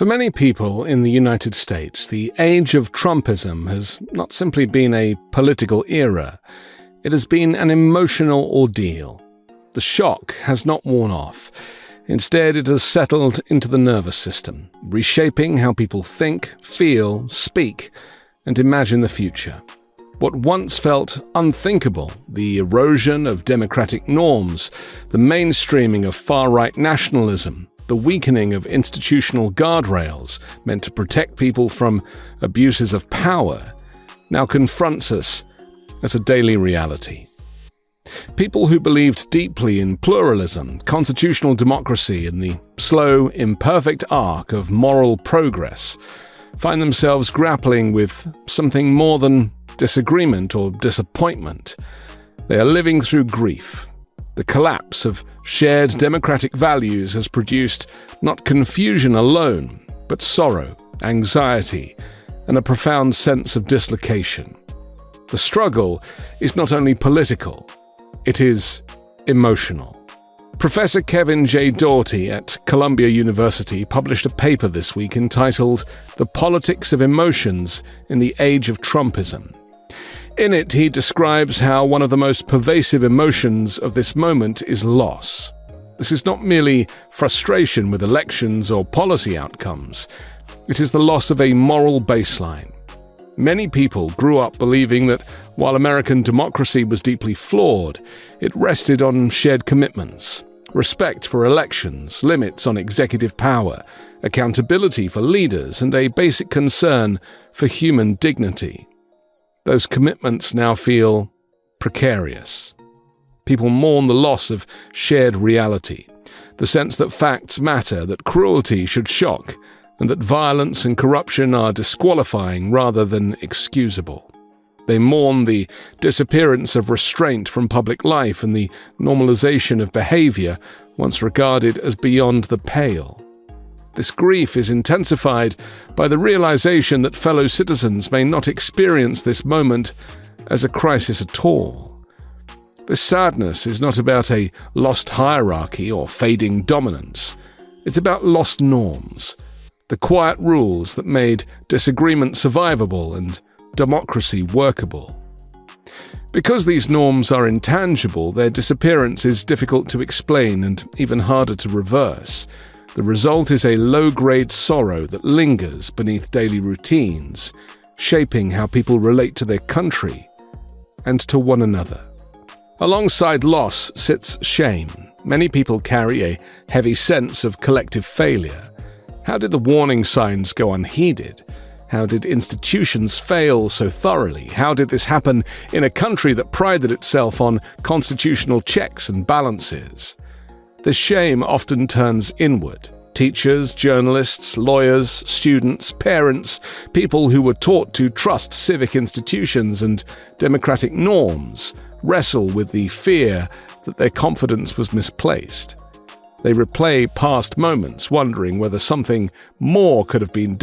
For many people in the United States, the age of Trumpism has not simply been a political era. It has been an emotional ordeal. The shock has not worn off. Instead, it has settled into the nervous system, reshaping how people think, feel, speak, and imagine the future. What once felt unthinkable, the erosion of democratic norms, the mainstreaming of far-right nationalism, the weakening of institutional guardrails meant to protect people from abuses of power, now confronts us as a daily reality. People who believed deeply in pluralism, constitutional democracy, and the slow, imperfect arc of moral progress find themselves grappling with something more than disagreement or disappointment. They are living through grief. The collapse of shared democratic values has produced not confusion alone, but sorrow, anxiety, and a profound sense of dislocation. The struggle is not only political, it is emotional. Professor Kevin J. Doughty at Columbia University published a paper this week entitled "The Politics of Emotions in the Age of Trumpism." In it, he describes how one of the most pervasive emotions of this moment is loss. This is not merely frustration with elections or policy outcomes. It is the loss of a moral baseline. Many people grew up believing that while American democracy was deeply flawed, it rested on shared commitments, respect for elections, limits on executive power, accountability for leaders, and a basic concern for human dignity. Those commitments now feel precarious. People mourn the loss of shared reality, the sense that facts matter, that cruelty should shock, and that violence and corruption are disqualifying rather than excusable. They mourn the disappearance of restraint from public life and the normalization of behavior once regarded as beyond the pale. This grief is intensified by the realization that fellow citizens may not experience this moment as a crisis at all. This sadness is not about a lost hierarchy or fading dominance. It's about lost norms, the quiet rules that made disagreement survivable and democracy workable. Because these norms are intangible, their disappearance is difficult to explain and even harder to reverse. The result is a low-grade sorrow that lingers beneath daily routines, shaping how people relate to their country and to one another. Alongside loss sits shame. Many people carry a heavy sense of collective failure. How did the warning signs go unheeded? How did institutions fail so thoroughly? How did this happen in a country that prided itself on constitutional checks and balances? This shame often turns inward. Teachers, journalists, lawyers, students, parents, people who were taught to trust civic institutions and democratic norms wrestle with the fear that their confidence was misplaced. They replay past moments, wondering whether something more could have been